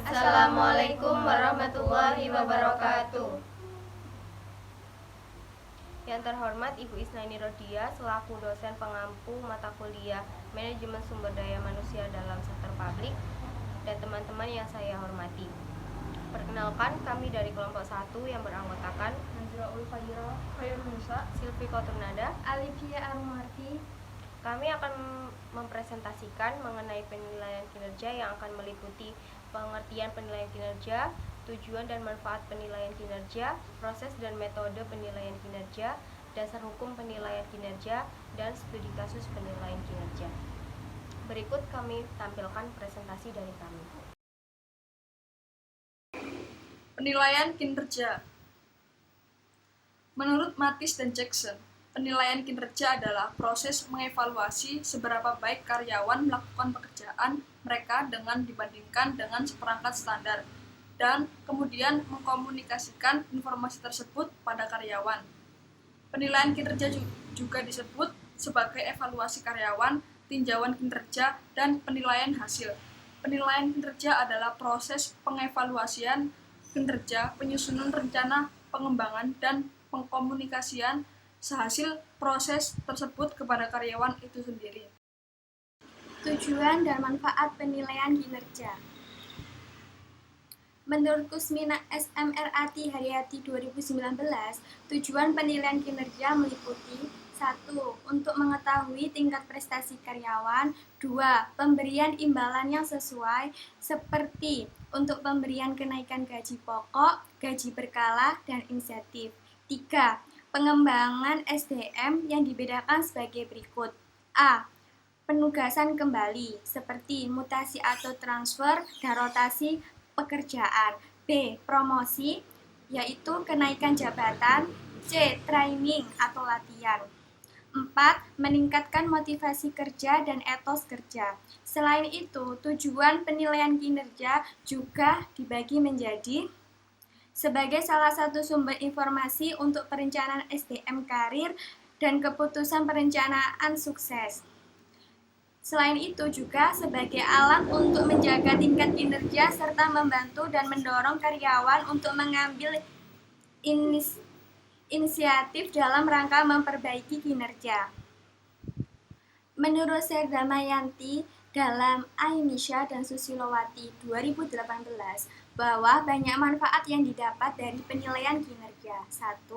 Assalamualaikum warahmatullahi wabarakatuh. Yang terhormat Ibu Isnaini Rodia selaku dosen pengampu mata kuliah Manajemen Sumber Daya Manusia dalam Sektor Publik dan teman-teman yang saya hormati. Perkenalkan, kami dari kelompok 1 yang beranggotakan Nazila Ulfaira, Khair Musa, Silvi Koturnada, Alifia Arumarti. Kami akan mempresentasikan mengenai penilaian kinerja yang akan meliputi pengertian penilaian kinerja, tujuan dan manfaat penilaian kinerja, proses dan metode penilaian kinerja, dasar hukum penilaian kinerja, dan studi kasus penilaian kinerja. Berikut kami tampilkan presentasi dari kami. Penilaian kinerja. Menurut Mathis dan Jackson, penilaian kinerja adalah proses mengevaluasi seberapa baik karyawan melakukan pekerjaan mereka dengan dibandingkan dengan seperangkat standar, dan kemudian mengkomunikasikan informasi tersebut pada karyawan. Penilaian kinerja juga disebut sebagai evaluasi karyawan, tinjauan kinerja, dan penilaian hasil. Penilaian kinerja adalah proses pengevaluasian kinerja, penyusunan rencana pengembangan, dan pengkomunikasian sehasil proses tersebut kepada karyawan itu sendiri. Tujuan dan manfaat penilaian kinerja. Menurut Kusmina SMRAT Haryati 2019, tujuan penilaian kinerja meliputi 1. Untuk mengetahui tingkat prestasi karyawan. 2. Pemberian imbalan yang sesuai seperti untuk pemberian kenaikan gaji pokok, gaji berkala, dan insentif. 3. Pengembangan SDM yang dibedakan sebagai berikut. A. Penugasan kembali seperti mutasi atau transfer dan rotasi pekerjaan. B. Promosi yaitu kenaikan jabatan. C. Training atau latihan. 4. Meningkatkan motivasi kerja dan etos kerja. Selain itu, tujuan penilaian kinerja juga dibagi menjadi sebagai salah satu sumber informasi untuk perencanaan SDM karir dan keputusan perencanaan sukses. Selain itu juga sebagai alat untuk menjaga tingkat kinerja serta membantu dan mendorong karyawan untuk mengambil inisiatif dalam rangka memperbaiki kinerja. Menurut Serda Mayanti dalam Ainisha dan Susilowati 2018 bahwa banyak manfaat yang didapat dari penilaian kinerja. 1.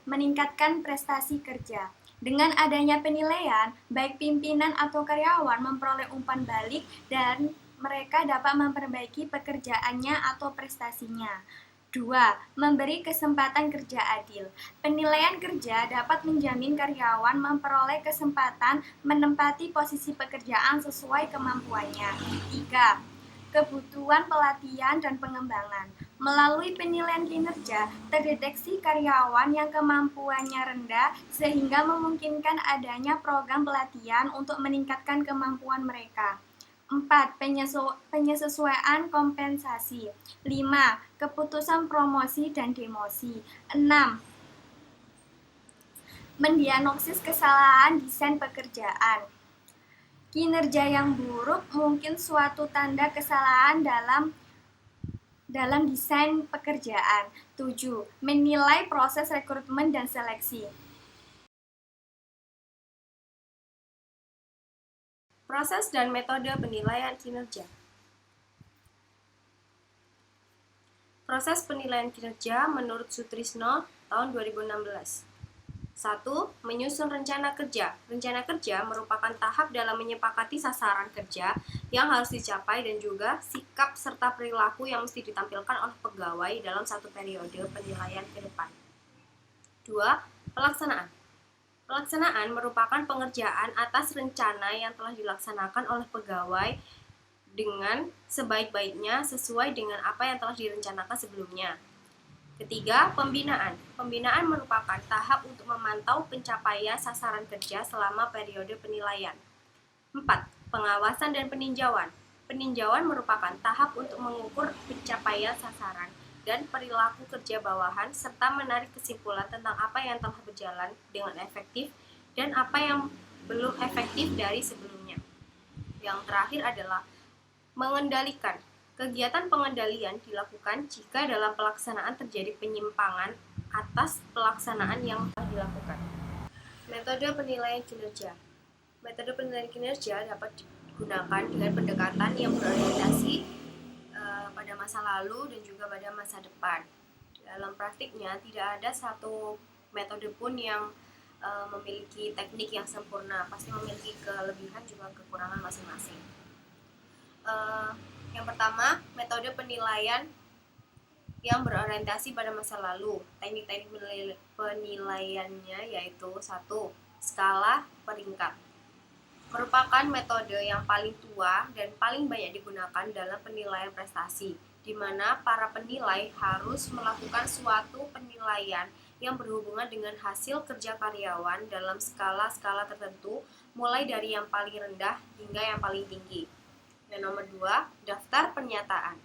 Meningkatkan prestasi kerja. Dengan adanya penilaian, baik pimpinan atau karyawan memperoleh umpan balik dan mereka dapat memperbaiki pekerjaannya atau prestasinya. 2. Memberi kesempatan kerja adil. Penilaian kerja dapat menjamin karyawan memperoleh kesempatan menempati posisi pekerjaan sesuai kemampuannya. 3. Kebutuhan pelatihan dan pengembangan. Melalui penilaian kinerja, terdeteksi karyawan yang kemampuannya rendah sehingga memungkinkan adanya program pelatihan untuk meningkatkan kemampuan mereka. 4. Penyesuaian kompensasi. 5. Keputusan promosi dan demosi. 6. Mendiagnosis kesalahan desain pekerjaan. Kinerja yang buruk mungkin suatu tanda kesalahan dalam desain pekerjaan. 7. Menilai proses rekrutmen dan seleksi. Proses dan metode penilaian kinerja. Proses penilaian kinerja menurut Sutrisno tahun 2016. 1. Menyusun rencana kerja. Rencana kerja merupakan tahap dalam menyepakati sasaran kerja yang harus dicapai dan juga sikap serta perilaku yang mesti ditampilkan oleh pegawai dalam satu periode penilaian ke depan. 2. Pelaksanaan. Pelaksanaan merupakan pengerjaan atas rencana yang telah dilaksanakan oleh pegawai dengan sebaik-baiknya sesuai dengan apa yang telah direncanakan sebelumnya. Ketiga, pembinaan. Pembinaan merupakan tahap untuk memantau pencapaian sasaran kerja selama periode penilaian. 4. Pengawasan dan peninjauan. Peninjauan merupakan tahap untuk mengukur pencapaian sasaran dan perilaku kerja bawahan serta menarik kesimpulan tentang apa yang telah berjalan dengan efektif dan apa yang belum efektif dari sebelumnya. Yang terakhir adalah mengendalikan. Kegiatan pengendalian dilakukan jika dalam pelaksanaan terjadi penyimpangan atas pelaksanaan yang telah dilakukan. Metode penilaian kinerja. Metode penilaian kinerja dapat digunakan dengan pendekatan yang berorientasi pada masa lalu dan juga pada masa depan. Dalam praktiknya, tidak ada satu metode pun yang memiliki teknik yang sempurna, pasti memiliki kelebihan juga kekurangan masing-masing. Yang pertama, metode penilaian yang berorientasi pada masa lalu. Teknik-teknik penilaiannya yaitu 1. Skala peringkat. Merupakan metode yang paling tua dan paling banyak digunakan dalam penilaian prestasi, di mana para penilai harus melakukan suatu penilaian yang berhubungan dengan hasil kerja karyawan dalam skala-skala tertentu, mulai dari yang paling rendah hingga yang paling tinggi. Dan nomor 2, daftar pernyataan.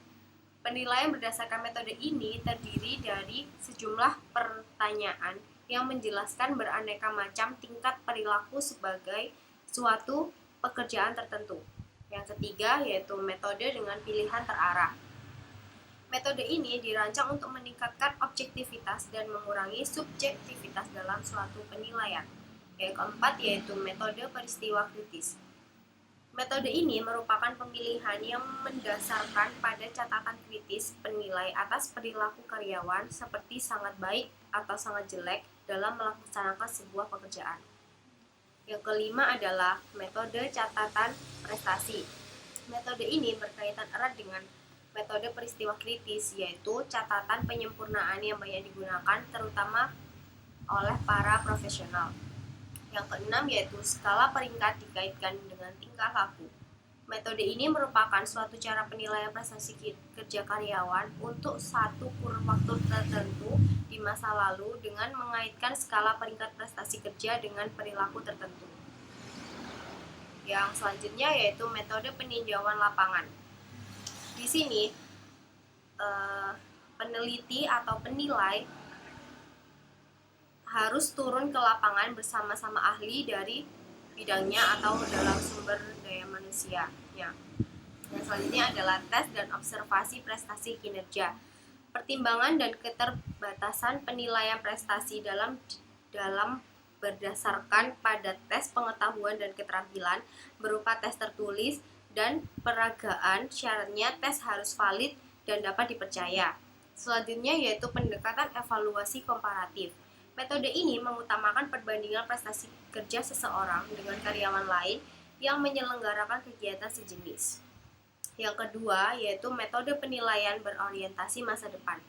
Penilaian berdasarkan metode ini terdiri dari sejumlah pertanyaan yang menjelaskan beraneka macam tingkat perilaku sebagai suatu pekerjaan tertentu. Yang ketiga yaitu metode dengan pilihan terarah. Metode ini dirancang untuk meningkatkan objektivitas dan mengurangi subjektivitas dalam suatu penilaian. Yang keempat yaitu metode peristiwa kritis. Metode ini merupakan pemilihan yang mendasarkan pada catatan kritis penilai atas perilaku karyawan seperti sangat baik atau sangat jelek dalam melaksanakan sebuah pekerjaan. Yang kelima adalah metode catatan prestasi. Metode ini berkaitan erat dengan metode peristiwa kritis, yaitu catatan penyempurnaan yang banyak digunakan terutama oleh para profesional. Yang keenam yaitu skala peringkat dikaitkan dengan tingkah laku. Metode ini merupakan suatu cara penilaian prestasi kerja karyawan untuk satu kurun waktu tertentu di masa lalu dengan mengaitkan skala peringkat prestasi kerja dengan perilaku tertentu. Yang selanjutnya yaitu metode peninjauan lapangan. Di sini peneliti atau penilai harus turun ke lapangan bersama-sama ahli dari bidangnya atau dalam sumber daya manusia. Yang selanjutnya adalah tes dan observasi prestasi kinerja. Pertimbangan dan keterbatasan penilaian prestasi dalam berdasarkan pada tes pengetahuan dan keterampilan berupa tes tertulis dan peragaan. Syaratnya tes harus valid dan dapat dipercaya. Selanjutnya yaitu pendekatan evaluasi komparatif. Metode ini mengutamakan perbandingan prestasi kerja seseorang dengan karyawan lain yang menyelenggarakan kegiatan sejenis. Yang kedua yaitu metode penilaian berorientasi masa depan.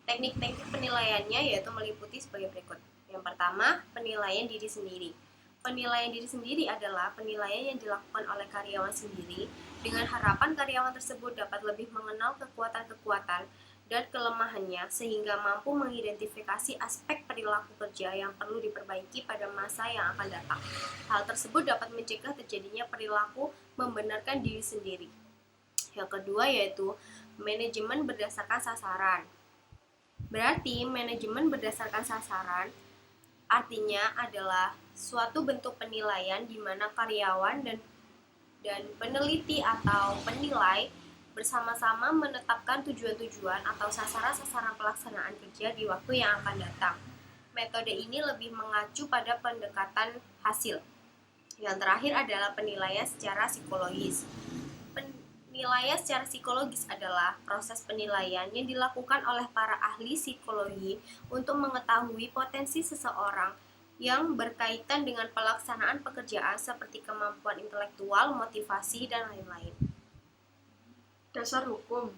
Teknik-teknik penilaiannya yaitu meliputi sebagai berikut. Yang pertama, penilaian diri sendiri. Penilaian diri sendiri adalah penilaian yang dilakukan oleh karyawan sendiri dengan harapan karyawan tersebut dapat lebih mengenal kekuatan-kekuatan dan kelemahannya sehingga mampu mengidentifikasi aspek perilaku kerja yang perlu diperbaiki pada masa yang akan datang. Hal tersebut dapat mencegah terjadinya perilaku membenarkan diri sendiri. Yang kedua yaitu manajemen berdasarkan sasaran. Berarti manajemen berdasarkan sasaran artinya adalah suatu bentuk penilaian di mana karyawan dan peneliti atau penilai bersama-sama menetapkan tujuan-tujuan atau sasaran-sasaran pelaksanaan kerja di waktu yang akan datang. Metode ini lebih mengacu pada pendekatan hasil. Yang terakhir adalah penilaian secara psikologis. Penilaian secara psikologis adalah proses penilaian yang dilakukan oleh para ahli psikologi untuk mengetahui potensi seseorang yang berkaitan dengan pelaksanaan pekerjaan seperti kemampuan intelektual, motivasi, dan lain-lain. Dasar hukum.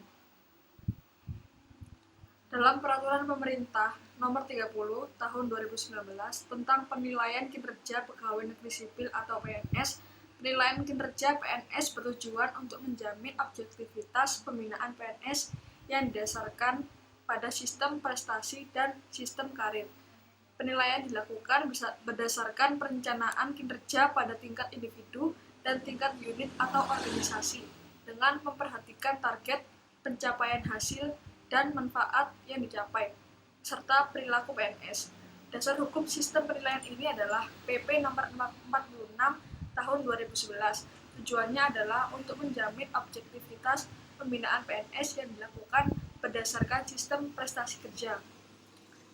Dalam Peraturan Pemerintah Nomor 30 Tahun 2019 tentang penilaian kinerja pegawai negeri sipil atau PNS, penilaian kinerja PNS bertujuan untuk menjamin objektivitas pembinaan PNS yang didasarkan pada sistem prestasi dan sistem karir. Penilaian dilakukan berdasarkan perencanaan kinerja pada tingkat individu dan tingkat unit atau organisasi, dengan memperhatikan target, pencapaian hasil, dan manfaat yang dicapai, serta perilaku PNS. Dasar hukum sistem penilaian ini adalah PP nomor 46 tahun 2011. Tujuannya adalah untuk menjamin objektivitas pembinaan PNS yang dilakukan berdasarkan sistem prestasi kerja.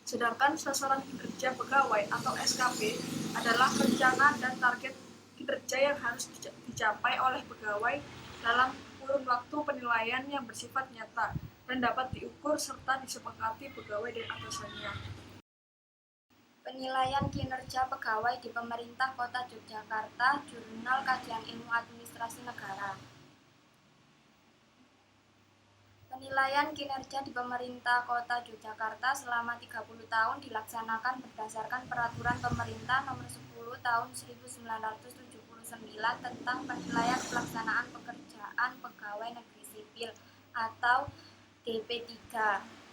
Sedangkan sasaran kinerja pegawai atau SKP adalah rencana dan target kinerja yang harus dicapai oleh pegawai dalam kurun waktu penilaian yang bersifat nyata dan dapat diukur serta disepakati pegawai dan atasannya. Penilaian kinerja pegawai di Pemerintah Kota Yogyakarta, Jurnal Kajian Ilmu Administrasi Negara. Penilaian kinerja di Pemerintah Kota Yogyakarta selama 30 tahun dilaksanakan berdasarkan Peraturan Pemerintah Nomor 10 Tahun 1979 tentang penilaian pelaksanaan pekerjaan pegawai negeri sipil atau DP3.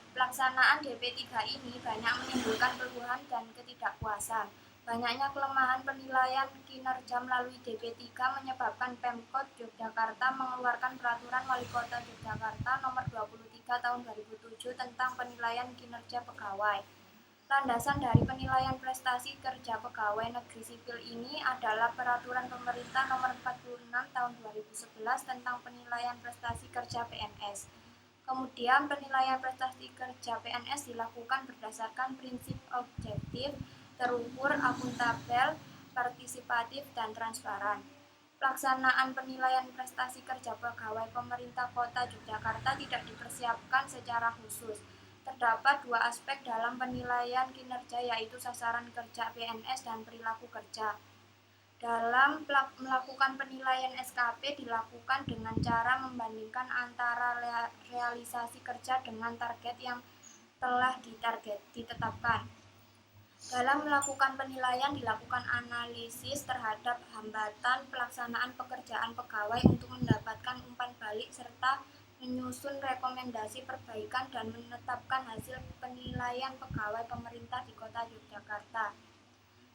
Pelaksanaan DP3 ini banyak menimbulkan keluhan dan ketidakpuasan. Banyaknya kelemahan penilaian kinerja melalui DP3 menyebabkan Pemkot Yogyakarta mengeluarkan Peraturan Wali Kota Yogyakarta Nomor 23 Tahun 2007 tentang penilaian kinerja pegawai. Landasan dari penilaian prestasi kerja pegawai negeri sipil ini adalah Peraturan Pemerintah Nomor 46 Tahun 2011 tentang penilaian prestasi kerja PNS. Kemudian penilaian prestasi kerja PNS dilakukan berdasarkan prinsip objektif, terukur, akuntabel, partisipatif, dan transparan. Pelaksanaan penilaian prestasi kerja pegawai Pemerintah Kota Yogyakarta tidak dipersiapkan secara khusus. Terdapat dua aspek dalam penilaian kinerja, yaitu sasaran kerja PNS dan perilaku kerja. Dalam melakukan penilaian SKP dilakukan dengan cara membandingkan antara realisasi kerja dengan target yang telah ditetapkan. Dalam melakukan penilaian dilakukan analisis terhadap hambatan pelaksanaan pekerjaan pegawai untuk mendapatkan umpan balik serta menyusun rekomendasi perbaikan dan menetapkan hasil penilaian pegawai pemerintah di Kota Yogyakarta.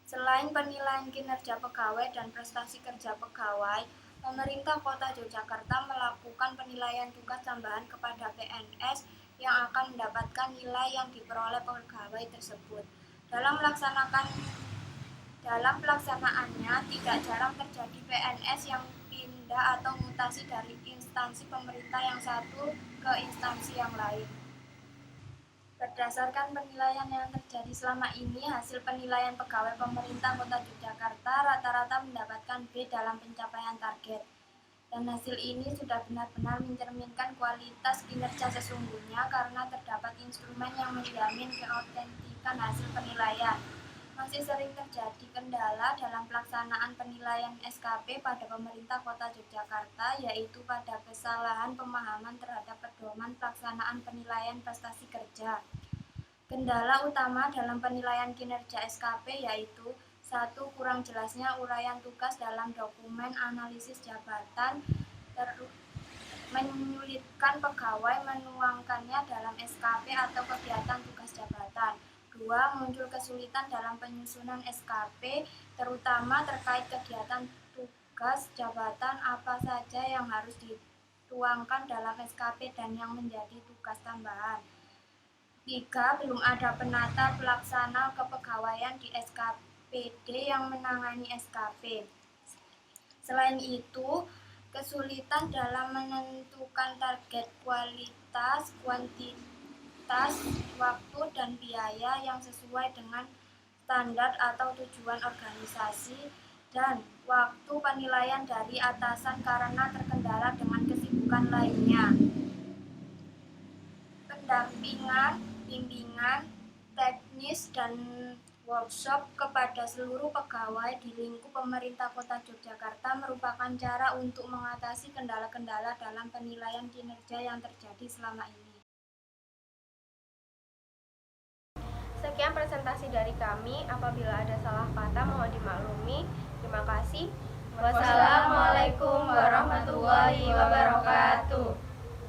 Selain penilaian kinerja pegawai dan prestasi kerja pegawai, pemerintah Kota Yogyakarta melakukan penilaian tugas tambahan kepada PNS yang akan mendapatkan nilai yang diperoleh pegawai tersebut. Dalam pelaksanaannya, tidak jarang terjadi PNS yang pindah atau mutasi dari instansi pemerintah yang satu ke instansi yang lain. Berdasarkan penilaian yang terjadi selama ini, hasil penilaian pegawai pemerintah Kota Yogyakarta rata-rata mendapatkan B dalam pencapaian target. Dan hasil ini sudah benar-benar mencerminkan kualitas kinerja sesungguhnya karena terdapat instrumen yang menjamin keautentikan hasil penilaian. Masih sering terjadi kendala dalam pelaksanaan penilaian SKP pada pemerintah Kota Yogyakarta, yaitu pada kesalahan pemahaman terhadap pedoman pelaksanaan penilaian prestasi kerja. Kendala utama dalam penilaian kinerja SKP yaitu 1. Kurang jelasnya uraian tugas dalam dokumen analisis jabatan, menyulitkan pegawai menuangkannya dalam SKP atau kegiatan tugas jabatan. 2. Muncul kesulitan dalam penyusunan SKP, terutama terkait kegiatan tugas jabatan apa saja yang harus dituangkan dalam SKP dan yang menjadi tugas tambahan. 3. Belum ada penata pelaksana kepegawaian di SKPD yang menangani SKP. Selain itu, kesulitan dalam menentukan target kualitas, kuantitas, waktu, dan biaya yang sesuai dengan standar atau tujuan organisasi, dan waktu penilaian dari atasan karena terkendala dengan kesibukan lainnya. Pendampingan, bimbingan, teknis, dan workshop kepada seluruh pegawai di lingkup pemerintah Kota Yogyakarta merupakan cara untuk mengatasi kendala-kendala dalam penilaian kinerja yang terjadi selama ini. Sekian presentasi dari kami. Apabila ada salah kata mohon dimaklumi. Terima kasih. Wassalamualaikum warahmatullahi wabarakatuh.